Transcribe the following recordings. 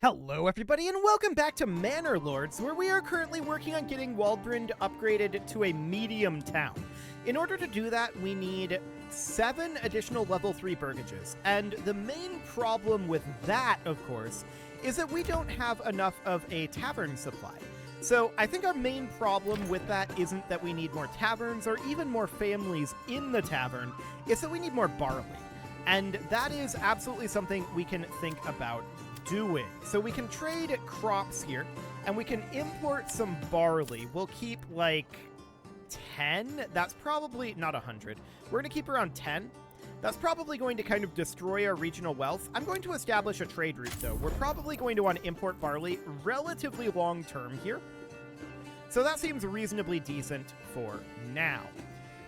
Hello everybody and welcome back to Manor Lords, where we are currently working on getting Waldbrand upgraded to a medium town. In order to do that, we need 7 additional level 3 burgages, and the main problem with that, of course, is that we don't have enough of a tavern supply. So I think our main problem with that isn't that we need more taverns or even more families in the tavern, it's that we need more barley. And that is absolutely something we can think about doing. So we can trade crops here, and we can import some barley. We'll keep like 10. That's probably not 100. We're going to keep around 10. That's probably going to kind of destroy our regional wealth. I'm going to establish a trade route, though. We're probably going to want to import barley relatively long term here. So that seems reasonably decent for now.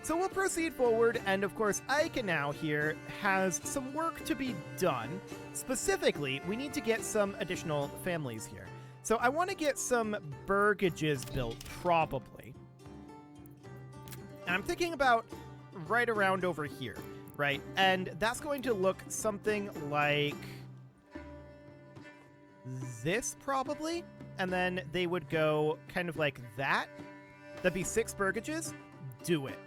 So we'll proceed forward, and of course, Eichenau here has some work to be done. Specifically, we need to get some additional families here. So I want to get some burgages built, probably. And I'm thinking about right around over here, right? And that's going to look something like this, probably. And then they would go kind of like that. That'd be 6 burgages. Do it.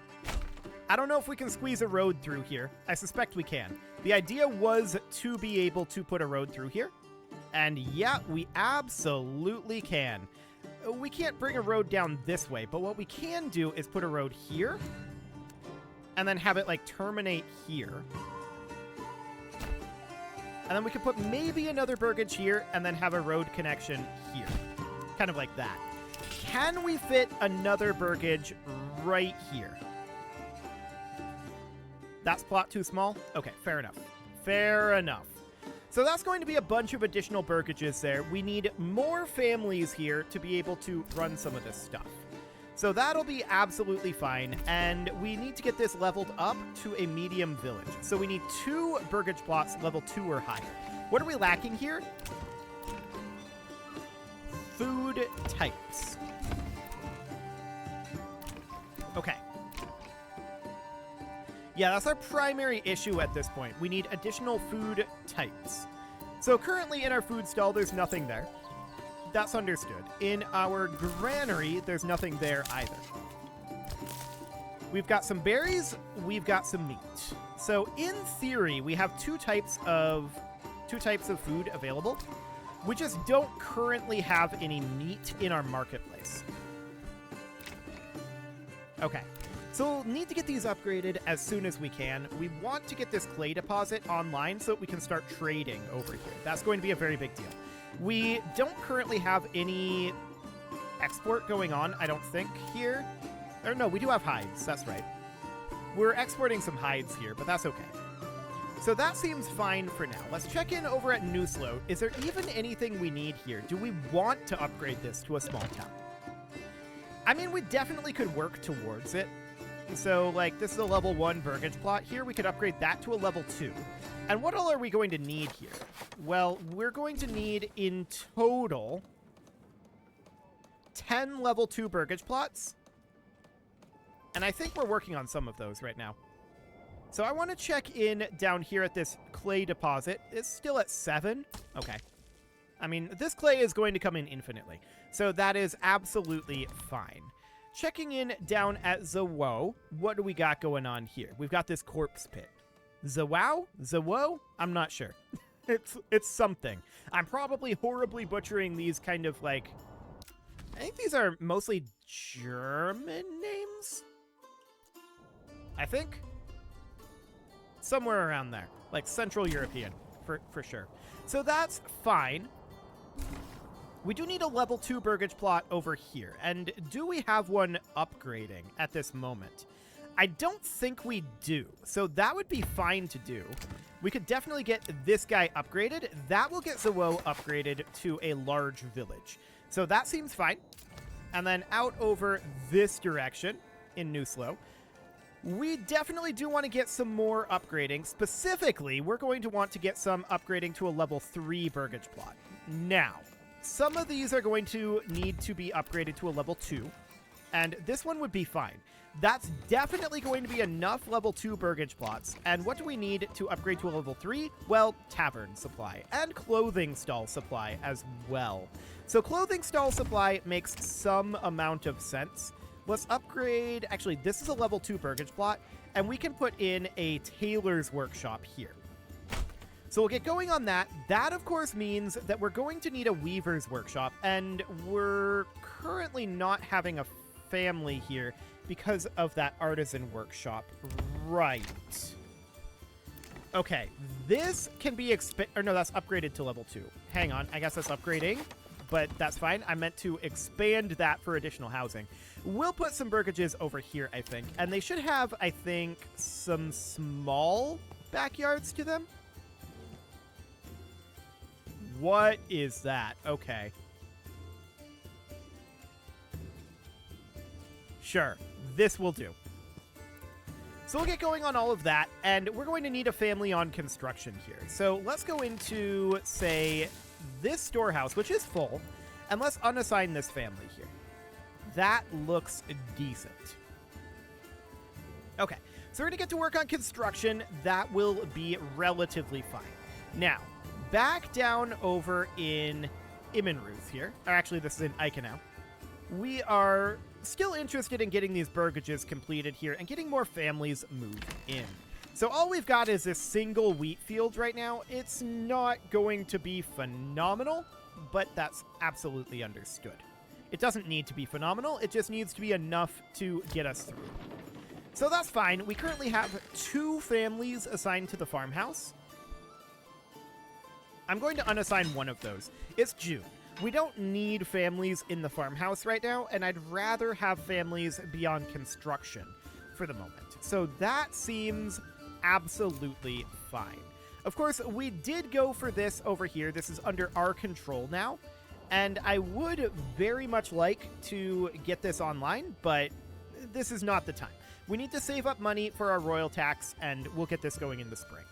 I don't know if we can squeeze a road through here. I suspect we can. The idea was to be able to put a road through here. And yeah, we absolutely can. We can't bring a road down this way, but what we can do is put a road here. And then have it like terminate here. And then we could put maybe another burgage here and then have a road connection here. Kind of like that. Can we fit another burgage right here? That's plot too small? Okay, fair enough. Fair enough. So that's going to be a bunch of additional burgages there. We need more families here to be able to run some of this stuff. So that'll be absolutely fine, and we need to get this leveled up to a medium village. So we need 2 burgage plots level 2 or higher. What are we lacking here? Food types. Okay. Yeah, that's our primary issue at this point. We need additional food types. So currently in our food stall, there's nothing there. That's understood. In our granary, there's nothing there either. We've got some berries, we've got some meat. So in theory, we have two types of food available. We just don't currently have any meat in our marketplace. Okay. So we'll need to get these upgraded as soon as we can. We want to get this clay deposit online so that we can start trading over here. That's going to be a very big deal. We don't currently have any export going on, I don't think, here. Or no, we do have hides, that's right. We're exporting some hides here, but that's okay. So that seems fine for now. Let's check in over at Newslow. Is there even anything we need here? Do we want to upgrade this to a small town? I mean, we definitely could work towards it. So, like, this is a level 1 burgage plot here. We could upgrade that to a level 2. And what all are we going to need here? Well, we're going to need, in total, 10 level 2 burgage plots. And I think we're working on some of those right now. So I want to check in down here at this clay deposit. It's still at 7. Okay. I mean, this clay is going to come in infinitely. So that is absolutely fine. Checking in down at Zawo, what do we got going on here? We've got this corpse pit. Zawow? Zawo? I'm not sure. It's something. I'm probably horribly butchering these kind of like... I think these are mostly German names? I think? Somewhere around there. Like Central European, for sure. So that's fine. We do need a level 2 burgage plot over here, and do we have one upgrading at this moment? I don't think we do, so that would be fine to do. We could definitely get this guy upgraded. That will get Zawo upgraded to a large village. So that seems fine. And then out over this direction in Newslow, we definitely do want to get some more upgrading. Specifically, we're going to want to get some upgrading to a level 3 burgage plot. Now, some of these are going to need to be upgraded to a level 2, and this one would be fine. That's definitely going to be enough level 2 burgage plots. And what do we need to upgrade to a level 3? Well, tavern supply and clothing stall supply as well. So clothing stall supply makes some amount of sense. Let's upgrade. Actually, this is a level 2 burgage plot, and we can put in a tailor's workshop here. So we'll get going on that. That, of course, means that we're going to need a weaver's workshop, and we're currently not having a family here because of that artisan workshop. Right. Okay, this can be or no, that's upgraded to level 2. Hang on, I guess that's upgrading, but that's fine. I meant to expand that for additional housing. We'll put some burgages over here, I think, and they should have, I think, some small backyards to them. What is that? Okay. Sure, this will do. So we'll get going on all of that, and we're going to need a family on construction here. So let's go into, say, this storehouse, which is full, and let's unassign this family here. That looks decent. Okay, so we're going to get to work on construction. That will be relatively fine. Now, back down over in Immenruth here, or actually this is in Eichenau, we are still interested in getting these burgages completed here and getting more families moved in. So all we've got is this single wheat field right now. It's not going to be phenomenal, but that's absolutely understood. It doesn't need to be phenomenal, it just needs to be enough to get us through. So that's fine. We currently have 2 families assigned to the farmhouse. I'm going to unassign one of those. It's June. We don't need families in the farmhouse right now, and I'd rather have families be on construction for the moment. So that seems absolutely fine. Of course, we did go for this over here. This is under our control now, and I would very much like to get this online, but this is not the time. We need to save up money for our royal tax, and we'll get this going in the spring.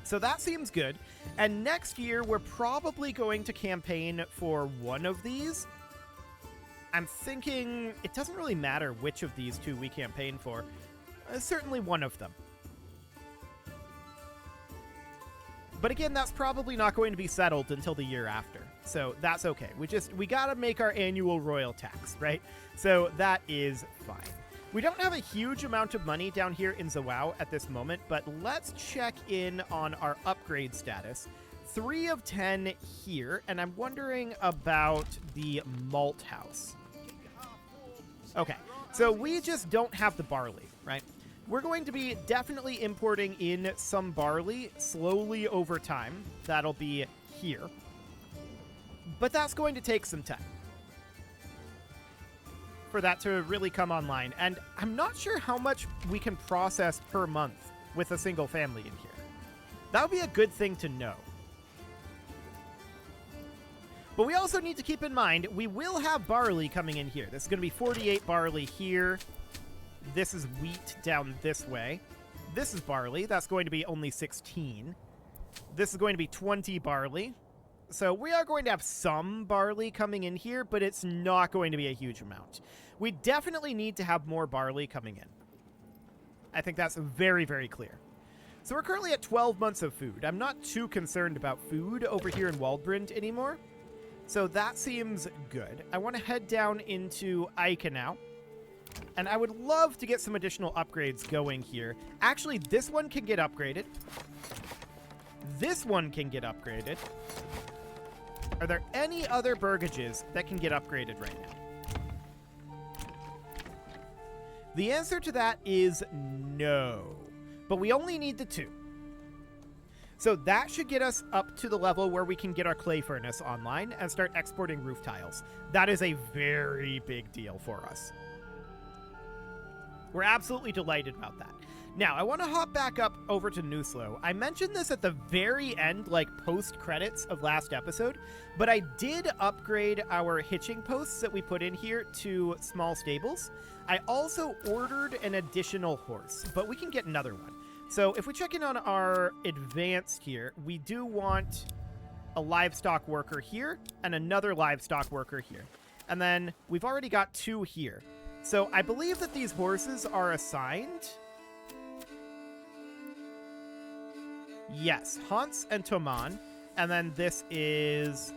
So that seems good. And next year, we're probably going to campaign for one of these. I'm thinking it doesn't really matter which of these 2 we campaign for. Certainly one of them. But again, that's probably not going to be settled until the year after. So that's okay. We gotta make our annual royal tax, right? So that is fine. We don't have a huge amount of money down here in Zawao at this moment, but let's check in on our upgrade status. 3 of 10 here, and I'm wondering about the malt house. Okay, so we just don't have the barley, right? We're going to be definitely importing in some barley slowly over time. That'll be here. But that's going to take some time for that to really come online. And I'm not sure how much we can process per month with a single family in here. That would be a good thing to know. But we also need to keep in mind, we will have barley coming in here. This is going to be 48 barley here. This is wheat down this way. This is barley. That's going to be only 16. This is going to be 20 barley. So we are going to have some barley coming in here, but it's not going to be a huge amount. We definitely need to have more barley coming in. I think that's very, very clear. So we're currently at 12 months of food. I'm not too concerned about food over here in Waldbrand anymore. So that seems good. I want to head down into Eichenau. And I would love to get some additional upgrades going here. Actually, this one can get upgraded. This one can get upgraded. Are there any other burgages that can get upgraded right now? The answer to that is no. But we only need the 2. So that should get us up to the level where we can get our clay furnace online and start exporting roof tiles. That is a very big deal for us. We're absolutely delighted about that. Now, I want to hop back up over to Nuslo. I mentioned this at the very end, like post-credits of last episode, but I did upgrade our hitching posts that we put in here to small stables. I also ordered an additional horse, but we can get another one. So if we check in on our advanced here, we do want a livestock worker here and another livestock worker here. And then we've already got 2 here. So I believe that these horses are assigned. Yes, Hans and Toman. And then this is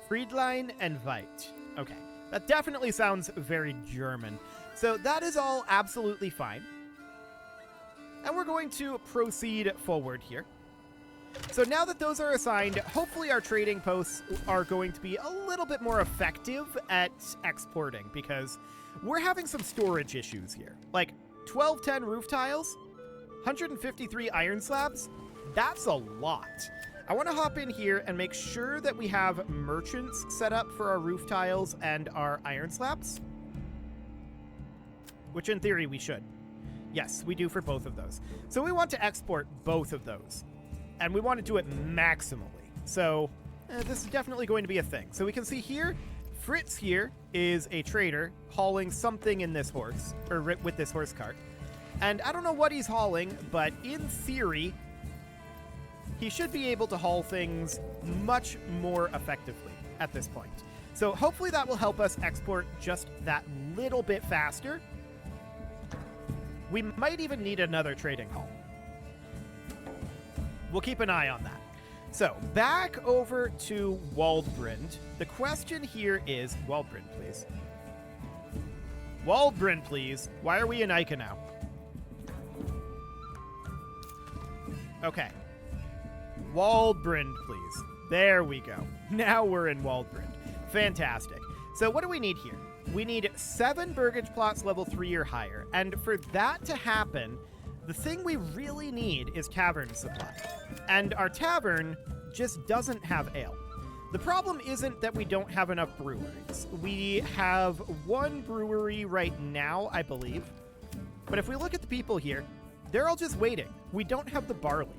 Friedlein and Veit. Okay, that definitely sounds very German. So that is all absolutely fine. And we're going to proceed forward here. So now that those are assigned, hopefully our trading posts are going to be a little bit more effective at exporting, because we're having some storage issues here. Like 1210 roof tiles, 153 iron slabs, that's a lot. I want to hop in here and make sure that we have merchants set up for our roof tiles and our iron slabs, which in theory we should. Yes, we do for both of those. So we want to export both of those. And we want to do it maximally. So this is definitely going to be a thing. So we can see here, Fritz here is a trader hauling something in this horse, or with this horse cart. And I don't know what he's hauling, but in theory, he should be able to haul things much more effectively at this point. So hopefully that will help us export just that little bit faster. We might even need another trading hall. We'll keep an eye on that. So, back over to Waldbrand. The question here is... Waldbrand, please. Waldbrand, please. Why are we in Ica now? Okay. Waldbrand, please. There we go. Now we're in Waldbrand. Fantastic. So what do we need here? We need 7 burgage plots level 3 or higher. And for that to happen, the thing we really need is tavern supply. And our tavern just doesn't have ale. The problem isn't that we don't have enough breweries. We have 1 brewery right now, I believe. But if we look at the people here, they're all just waiting. We don't have the barley.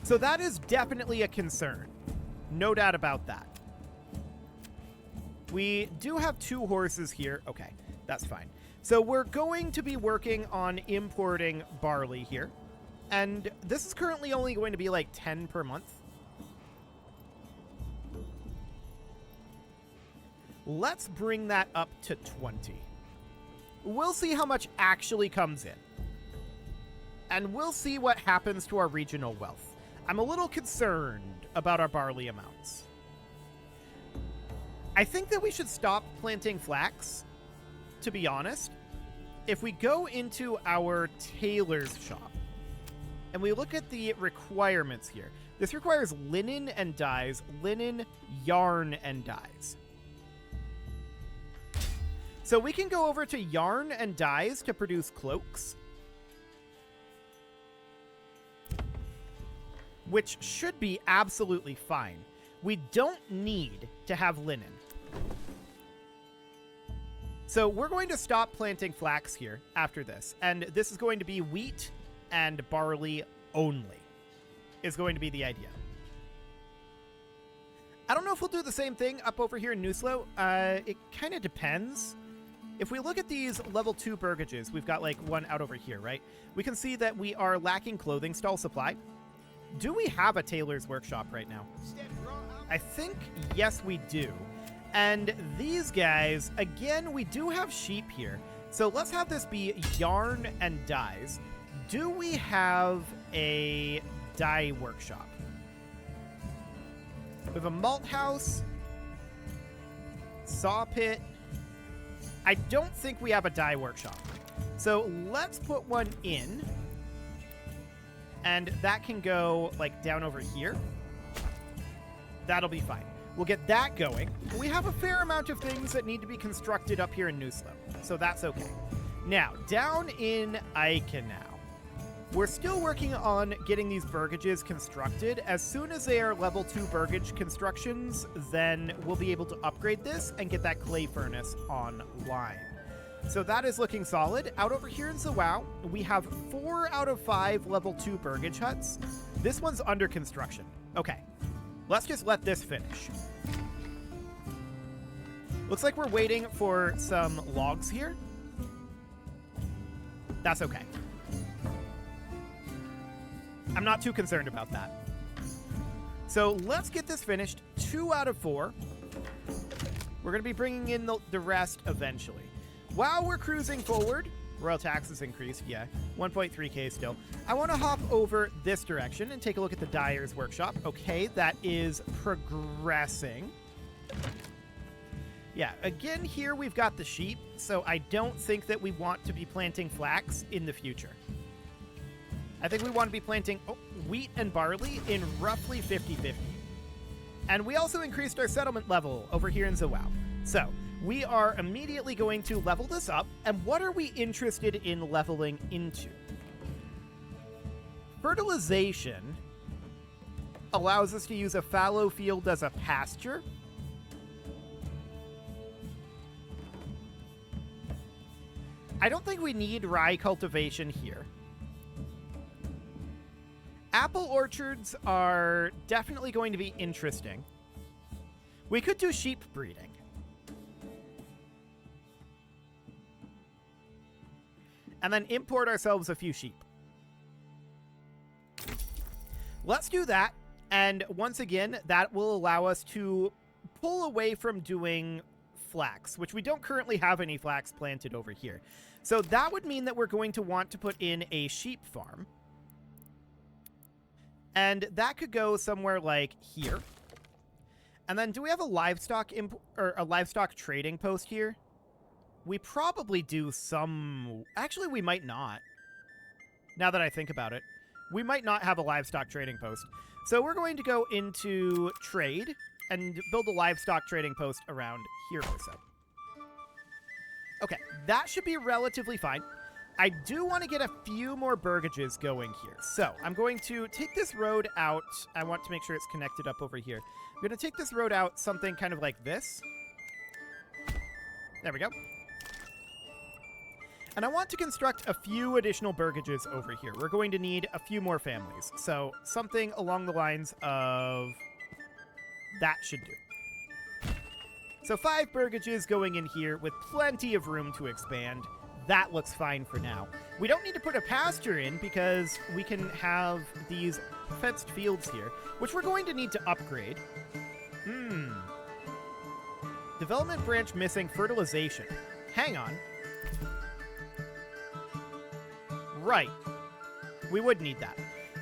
So that is definitely a concern. No doubt about that. We do have 2 horses here. Okay, that's fine. So we're going to be working on importing barley here. And this is currently only going to be like 10 per month. Let's bring that up to 20. We'll see how much actually comes in. And we'll see what happens to our regional wealth. I'm a little concerned about our barley amounts. I think that we should stop planting flax, to be honest. If we go into our tailor's shop, and we look at the requirements here. This requires linen and dyes, linen, yarn, and dyes. So we can go over to yarn and dyes to produce cloaks, which should be absolutely fine. We don't need to have linen. So we're going to stop planting flax here after this, and this is going to be wheat and barley only is going to be the idea. I don't know if we'll do the same thing up over here in Nuslo. It kind of depends. If we look at these level 2 burgages, we've got like 1 out over here, right? We can see that we are lacking clothing stall supply. Do we have a tailor's workshop right now? I think, yes, we do. And these guys, again, we do have sheep here. So let's have this be yarn and dyes. Do we have a dye workshop? We have a malt house, saw pit. I don't think we have a dye workshop. So let's put one in. And that can go like down over here. That'll be fine. We'll get that going. We have a fair amount of things that need to be constructed up here in Nuslo, so that's okay. Now, down in Ica now. We're still working on getting these burgages constructed. As soon as they are level 2 burgage constructions, then we'll be able to upgrade this and get that clay furnace online. So that is looking solid. Out over here in Zawao, we have 4 out of 5 level 2 burgage huts. This one's under construction. Okay, let's just let this finish. Looks like we're waiting for some logs here. That's okay. I'm not too concerned about that. So let's get this finished. 2 out of 4. We're going to be bringing in the rest eventually. While we're cruising forward, royal taxes increased, yeah, 1.3k still. I want to hop over this direction and take a look at the dyer's workshop. Okay, that is progressing. Yeah, again, here we've got the sheep, so I don't think that we want to be planting flax in the future. I think we want to be planting wheat and barley in roughly 50-50. And we also increased our settlement level over here in Zawao. So we are immediately going to level this up. And what are we interested in leveling into? Fertilization allows us to use a fallow field as a pasture. I don't think we need rye cultivation here. Apple orchards are definitely going to be interesting. We could do sheep breeding. And then import ourselves a few sheep. Let's do that. And once again, that will allow us to pull away from doing flax, which we don't currently have any flax planted over here. So that would mean that we're going to want to put in a sheep farm. And that could go somewhere like here. And then do we have a livestock or a livestock trading post here? We probably do some... Actually, we might not. Now that I think about it. We might not have a livestock trading post. So we're going to go into trade and build a livestock trading post around here or so. Okay, that should be relatively fine. I do want to get a few more burgages going here. So I'm going to take this road out. I want to make sure it's connected up over here. I'm going to take this road out something kind of like this. There we go. And I want to construct a few additional burgages over here. We're going to need a few more families. So something along the lines of that should do. So 5 burgages going in here with plenty of room to expand. That looks fine for now. We don't need to put a pasture in because we can have these fenced fields here, which we're going to need to upgrade. Development branch missing fertilization. Hang on. Right. We would need that.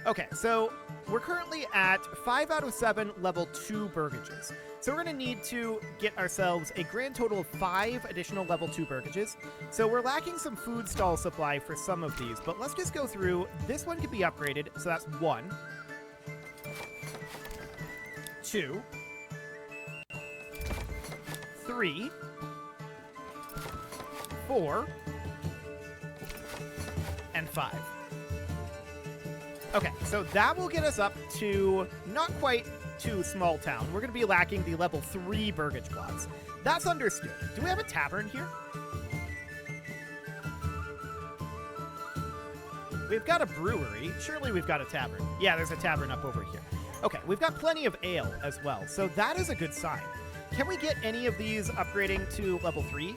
Okay, so we're currently at 5 out of 7 level 2 burgages. So we're going to need to get ourselves a grand total of 5 additional level 2 burgages. So we're lacking some food stall supply for some of these, but let's just go through. This one can be upgraded, so that's 1, 2, 3, 4, and 5. Okay, so that will get us up to not quite to small town. We're going to be lacking the level 3 burgage plots. That's understood. Do we have a tavern here? We've got a brewery. Surely we've got a tavern. Yeah, there's a tavern up over here. Okay, we've got plenty of ale as well, so that is a good sign. Can we get any of these upgrading to level 3?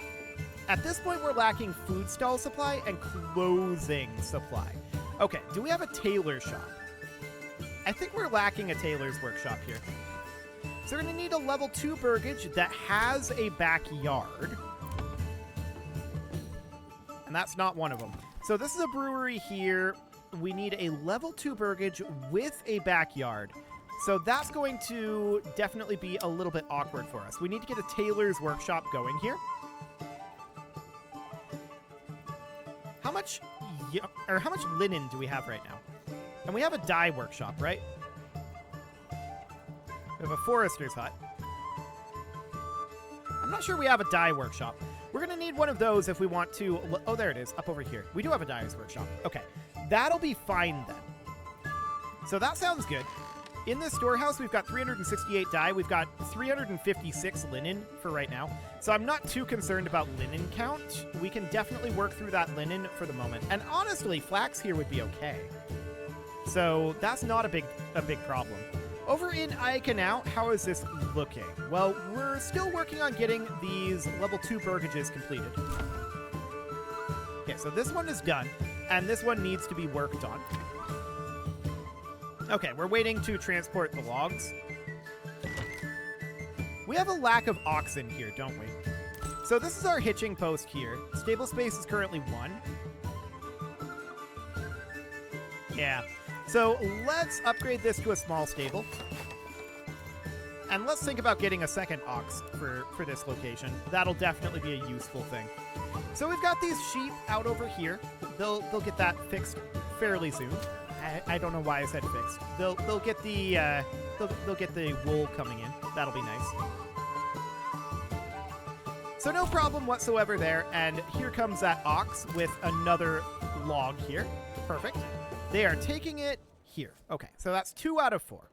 At this point, we're lacking food stall supply and clothing supply. Okay, do we have a tailor shop? I think we're lacking a tailor's workshop here. So we're going to need a level 2 burgage that has a backyard. And that's not one of them. So this is a brewery here. We need a level 2 burgage with a backyard. So that's going to definitely be a little bit awkward for us. We need to get a tailor's workshop going here. How much linen do we have right now? And we have a dye workshop, right? We have a forester's hut. I'm not sure we have a dye workshop. We're going to need one of those if we want to... Oh, there it is, up over here. We do have a dyer's workshop. Okay, that'll be fine then. So that sounds good. In this storehouse, we've got 368 dye. We've got 356 linen for right now. So I'm not too concerned about linen count. We can definitely work through that linen for the moment. And honestly, flax here would be okay. So that's not a big problem. Over in Ica now, how is this looking? Well, we're still working on getting these level 2 burgages completed. Okay, so this one is done, and this one needs to be worked on. Okay, we're waiting to transport the logs. We have a lack of oxen here, don't we? So this is our hitching post here. Stable space is currently 1. Yeah. So let's upgrade this to a small stable. And let's think about getting a second ox for this location. That'll definitely be a useful thing. So we've got these sheep out over here. They'll get that fixed fairly soon. I don't know why I said fixed. They'll get the they'll get the wool coming in. That'll be nice. So no problem whatsoever there. And here comes that ox with another log here. Perfect. They are taking it here. Okay, so that's 2 out of 4.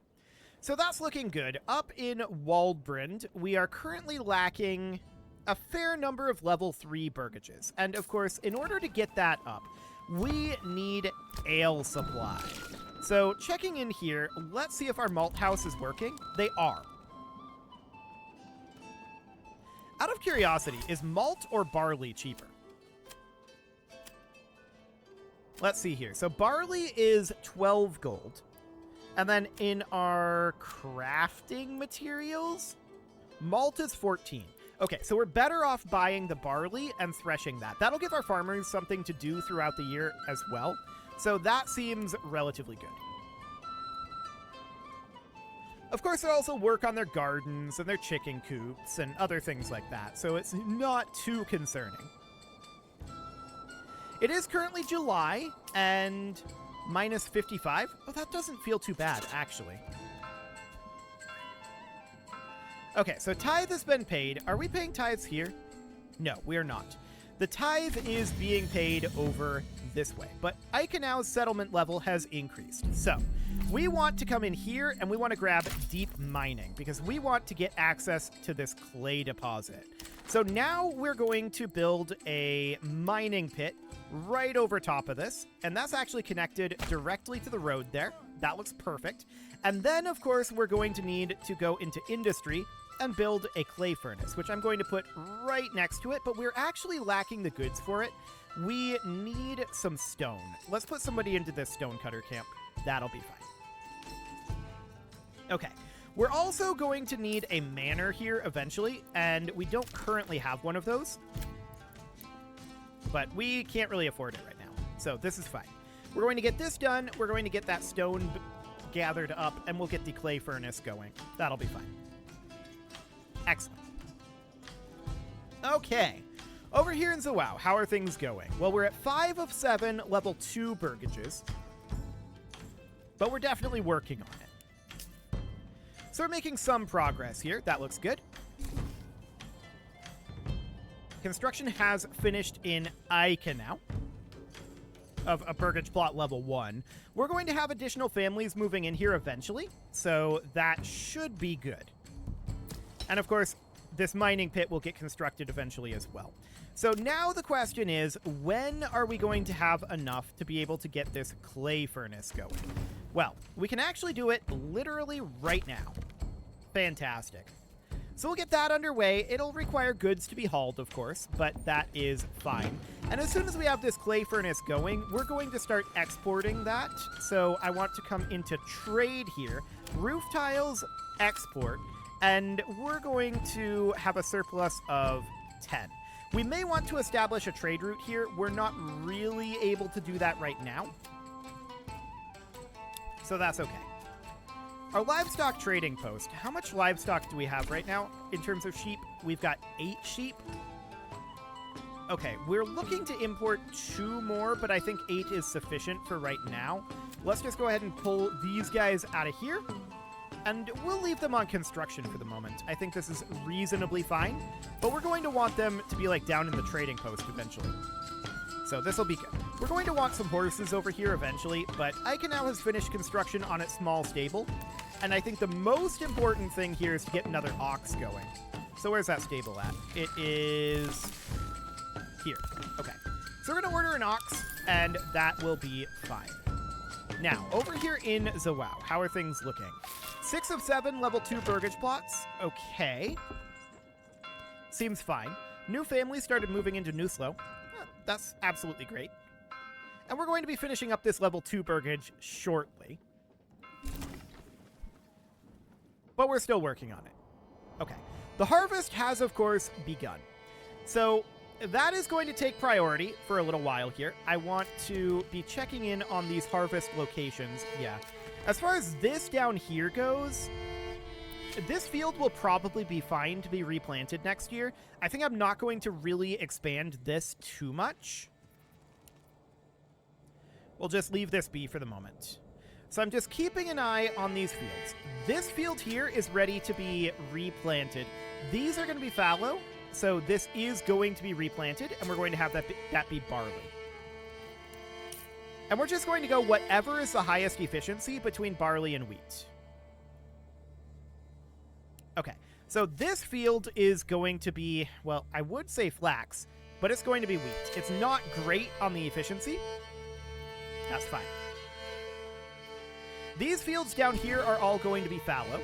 So that's looking good. Up in Waldbrand, we are currently lacking a fair number of level 3 burgages. And of course, in order to get that up, we need ale supply. So checking in here, let's see if our malt house is working. They are. Out of curiosity, is malt or barley cheaper? Let's see here. So barley is 12 gold. And then in our crafting materials, malt is 14. Okay, so we're better off buying the barley and threshing that. That'll give our farmers something to do throughout the year as well. So that seems relatively good. Of course, they also work on their gardens and their chicken coops and other things like that. So it's not too concerning. It is currently July and minus 55. Oh, that doesn't feel too bad, actually. Okay, so tithe has been paid. Are we paying tithes here? No, we are not. The tithe is being paid over this way, but Eichenau's settlement level has increased. So we want to come in here and we want to grab deep mining because we want to get access to this clay deposit. So now we're going to build a mining pit right over top of this, and that's actually connected directly to the road there. That looks perfect. And then, of course, we're going to need to go into industry and build a clay furnace, which I'm going to put right next to it, but we're actually lacking the goods for it. We need some stone. Let's put somebody into this stone cutter camp. That'll be fine. Okay. We're also going to need a manor here eventually, and we don't currently have one of those. But we can't really afford it right now, so this is fine. We're going to get this done. We're going to get that stone gathered up, and we'll get the clay furnace going. That'll be fine. Excellent. Okay. Over here in Zawau, how are things going? Well, we're at 5 of 7 level 2 burgages, but we're definitely working on it. So we're making some progress here. That looks good. Construction has finished in Eichenau of a burgage plot level 1. We're going to have additional families moving in here eventually, so that should be good. And of course, this mining pit will get constructed eventually as well. So now the question is, when are we going to have enough to be able to get this clay furnace going? Well, we can actually do it literally right now. Fantastic. So we'll get that underway. It'll require goods to be hauled, of course, but that is fine. And as soon as we have this clay furnace going, we're going to start exporting that. So I want to come into trade here. Roof tiles, export. And we're going to have a surplus of 10. We may want to establish a trade route here. We're not really able to do that right now. So that's okay. Our livestock trading post. How much livestock do we have right now in terms of sheep? We've got 8 sheep. Okay, we're looking to import 2 more, but I think 8 is sufficient for right now. Let's just go ahead and pull these guys out of here. And we'll leave them on construction for the moment. I think this is reasonably fine, but we're going to want them to be like down in the trading post eventually. So this will be good. We're going to want some horses over here eventually, but Eichenau has finished construction on its small stable. And I think the most important thing here is to get another ox going. So where's that stable at? It is here. Okay. So we're going to order an ox, and that will be fine. Now, over here in Zawau, how are things looking? 6 of 7 level 2 burgage plots. Okay. Seems fine. New families started moving into Nuslo. That's absolutely great. And we're going to be finishing up this level 2 burgage shortly. But we're still working on it. Okay. The harvest has, of course, begun. So that is going to take priority for a little while here. I want to be checking in on these harvest locations. Yeah. As far as this down here goes, this field will probably be fine to be replanted next year. I think I'm not going to really expand this too much. We'll just leave this be for the moment. So I'm just keeping an eye on these fields. This field here is ready to be replanted. These are going to be fallow, so this is going to be replanted, and we're going to have that be barley. And we're just going to go whatever is the highest efficiency between barley and wheat. Okay, so this field is going to be, well, I would say flax, but it's going to be wheat. It's not great on the efficiency. That's fine. These fields down here are all going to be fallow.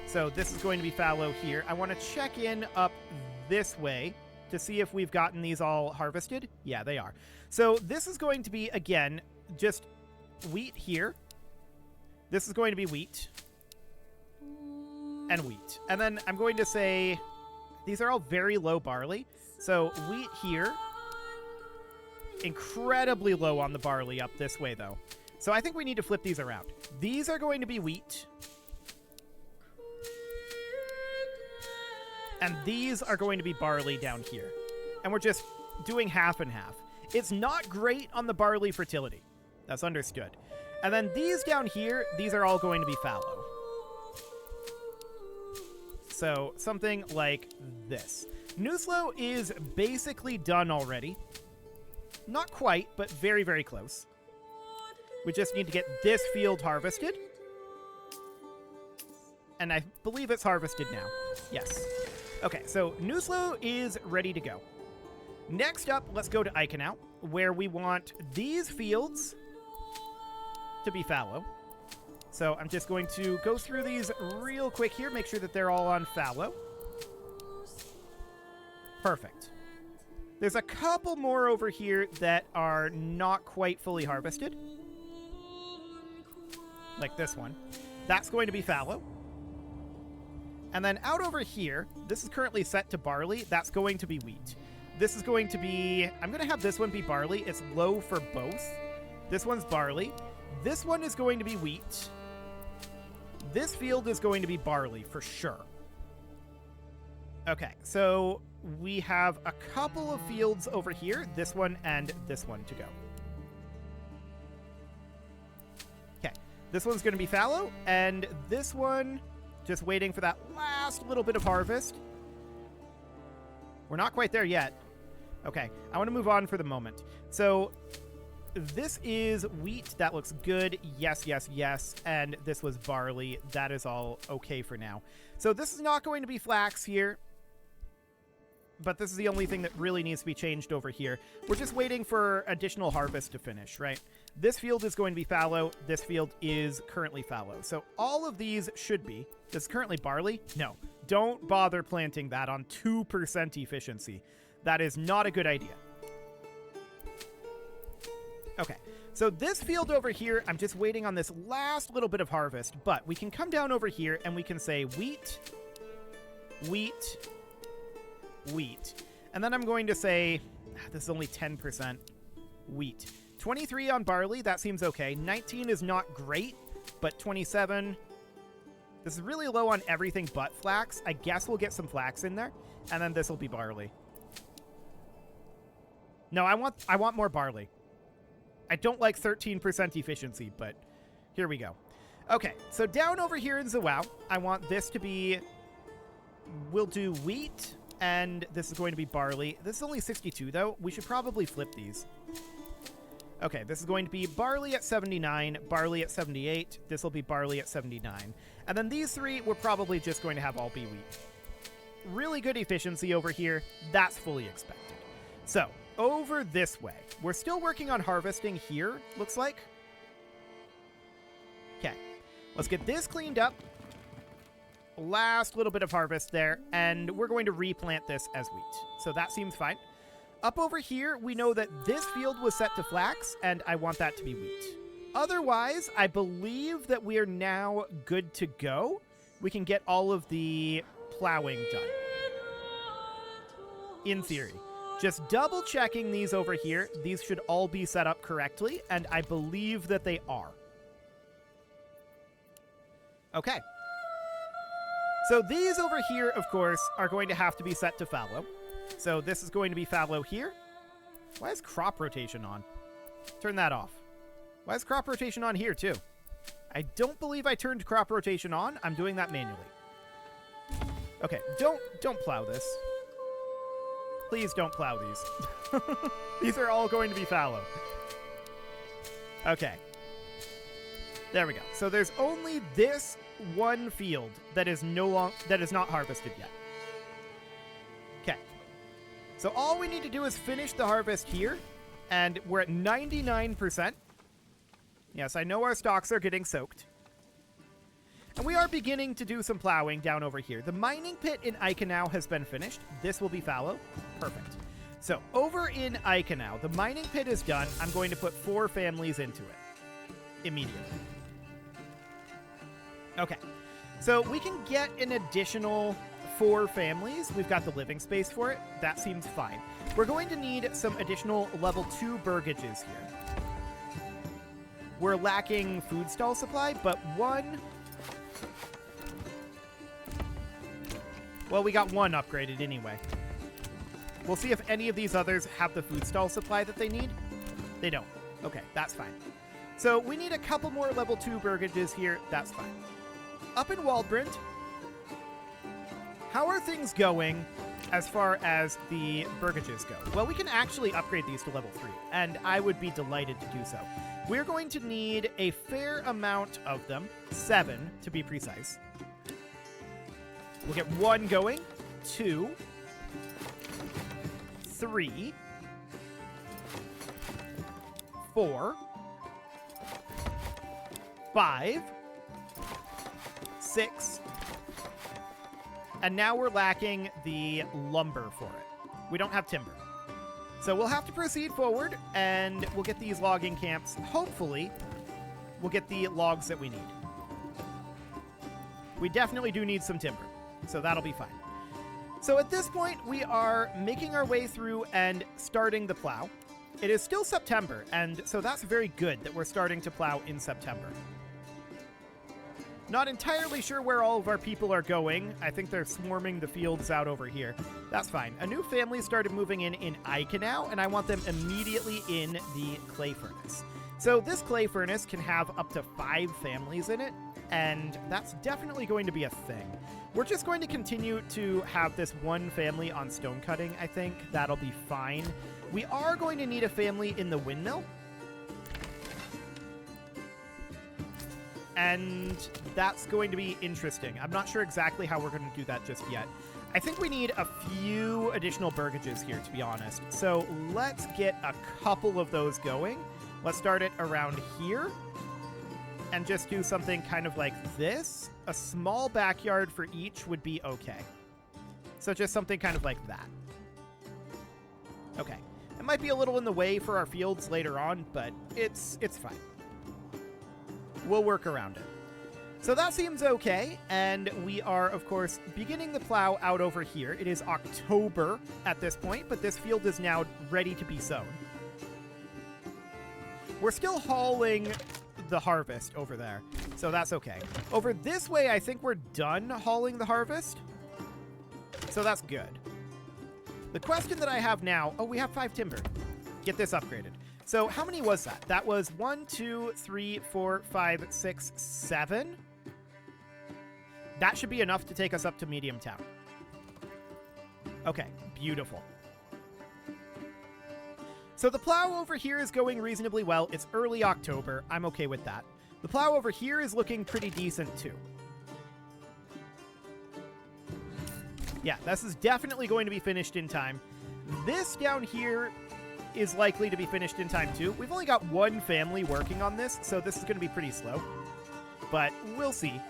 So this is going to be fallow here. I want to check in up this way to see if we've gotten these all harvested. Yeah, they are. So this is going to be, again, just wheat here. This is going to be wheat. And wheat. And then I'm going to say these are all very low barley. So wheat here. Incredibly low on the barley up this way, though. So I think we need to flip these around. These are going to be wheat. And these are going to be barley down here. And we're just doing half and half. It's not great on the barley fertility. That's understood. And then these down here, these are all going to be fallow. So something like this. Newslow is basically done already. Not quite, but very, very close. We just need to get this field harvested. And I believe it's harvested now. Yes. Okay, so Newslow is ready to go. Next up, let's go to Eikenau, where we want these fields to be fallow. So I'm just going to go through these real quick here, make sure that they're all on fallow. Perfect. There's a couple more over here that are not quite fully harvested. Like this one. That's going to be fallow. And then out over here, this is currently set to barley. That's going to be wheat. This is going to be... I'm going to have this one be barley. It's low for both. This one's barley. This one is going to be wheat. This field is going to be barley for sure. Okay, so we have a couple of fields over here. This one and this one to go. Okay, this one's going to be fallow. And this one... just waiting for that last little bit of harvest. We're not quite there yet. Okay, I want to move on for the moment. So this is wheat. That looks good. Yes, yes, yes. And this was barley. That is all okay for now. So this is not going to be flax here. But this is the only thing that really needs to be changed over here. We're just waiting for additional harvest to finish, right? This field is going to be fallow. This field is currently fallow. So all of these should be. This is currently barley? No. Don't bother planting that on 2% efficiency. That is not a good idea. Okay. So this field over here, I'm just waiting on this last little bit of harvest. But we can come down over here and we can say wheat, wheat, wheat. And then I'm going to say, this is only 10% wheat. 23 on barley, that seems okay. 19 is not great, but 27... this is really low on everything but flax. I guess we'll get some flax in there, and then this will be barley. No, I want more barley. I don't like 13% efficiency, but here we go. Okay, so down over here in Zawao, I want this to be... we'll do wheat, and this is going to be barley. This is only 62, though. We should probably flip these. Okay, this is going to be barley at 79, barley at 78. This will be barley at 79. And then these three, we're probably just going to have all be wheat. Really good efficiency over here. That's fully expected. So, over this way. We're still working on harvesting here, looks like. Okay, let's get this cleaned up. Last little bit of harvest there, and we're going to replant this as wheat. So that seems fine. Up over here, we know that this field was set to flax, and I want that to be wheat. Otherwise, I believe that we are now good to go. We can get all of the plowing done. In theory. Just double checking these over here. These should all be set up correctly, and I believe that they are. Okay. So these over here, of course, are going to have to be set to fallow. So this is going to be fallow here. Why is crop rotation on? Turn that off. Why is crop rotation on here, too? I don't believe I turned crop rotation on. I'm doing that manually. Okay, don't plow this. Please don't plow these. These are all going to be fallow. Okay. There we go. So there's only this one field that is not harvested yet. Okay. So all we need to do is finish the harvest here, and we're at 99%. Yes, I know our stalks are getting soaked. And we are beginning to do some plowing down over here. The mining pit in Iconau has been finished. This will be fallow. Perfect. So over in Iconau, the mining pit is done. I'm going to put 4 families into it immediately. Okay. So we can get an additional 4 families. We've got the living space for it. That seems fine. We're going to need some additional level 2 burgages here. We're lacking food stall supply, but one... Well, we got one upgraded anyway. We'll see if any of these others have the food stall supply that they need. They don't. Okay, that's fine. So we need a couple more level 2 burgages here. That's fine. Up in Waldbrand, how are things going as far as the burgages go? Well, we can actually upgrade these to level 3, and I would be delighted to do so. We're going to need a fair amount of them, 7 to be precise. We'll get 1 going, 2, 3, 4, 5, 6, and now we're lacking the lumber for it. We don't have timber. So we'll have to proceed forward, and we'll get these logging camps. Hopefully, we'll get the logs that we need. We definitely do need some timber, so that'll be fine. So at this point, we are making our way through and starting the plow. It is still September, and so that's very good that we're starting to plow in September. Not entirely sure where all of our people are going. I think they're swarming the fields out over here. That's fine. A new family started moving in Iconau, and I want them immediately in the clay furnace. So this clay furnace can have up to 5 families in it, and that's definitely going to be a thing. We're just going to continue to have this one family on stone cutting, I think. That'll be fine. We are going to need a family in the windmill. And that's going to be interesting. I'm not sure exactly how we're going to do that just yet. I think we need a few additional burgages here, to be honest. So let's get a couple of those going. Let's start it around here and just do something kind of like this. A small backyard for each would be okay. So just something kind of like that. Okay. It might be a little in the way for our fields later on, but it's fine. We'll work around it. So that seems okay, and we are, of course, beginning the plow out over here. It is October at this point, but this field is now ready to be sown. We're still hauling the harvest over there, so that's okay. Over this way, I think we're done hauling the harvest, so that's good. The question that I have now... Oh, we have 5 timber. Get this upgraded. So how many was that? That was 1, 2, 3, 4, 5, 6, 7. That should be enough to take us up to Medium Town. Okay, beautiful. So the plow over here is going reasonably well. It's early October. I'm okay with that. The plow over here is looking pretty decent too. Yeah, this is definitely going to be finished in time. This down here is likely to be finished in time too. We've only got 1 family working on this, so this is going to be pretty slow. But we'll see.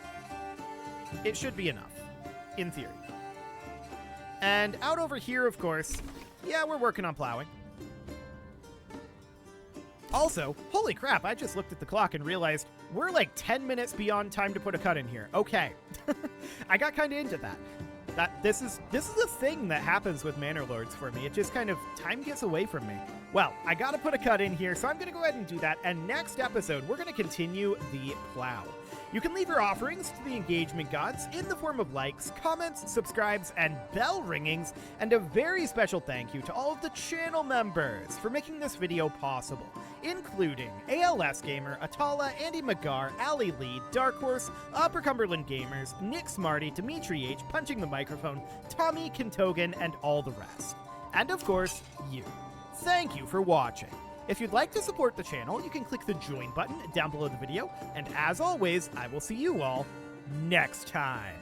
It should be enough, in theory. And out over here, of course, yeah, we're working on plowing. Also, holy crap, I just looked at the clock and realized we're like 10 minutes beyond time to put a cut in here. Okay. I got kind of into that. This is the thing that happens with Manor Lords for me. It just kind of, time gets away from me. Well, I gotta put a cut in here, so I'm gonna go ahead and do that. And next episode, we're gonna continue the plow. You can leave your offerings to the engagement gods in the form of likes, comments, subscribes, and bell ringings. And a very special thank you to all of the channel members for making this video possible, including ALS Gamer, Atala, Andy McGar, Ali Lee, Dark Horse, Upper Cumberland Gamers, Nick Smarty, Dimitri H, Punching the Microphone, Tommy Kintogan, and all the rest. And of course, you. Thank you for watching. If you'd like to support the channel, you can click the join button down below the video, and as always, I will see you all next time.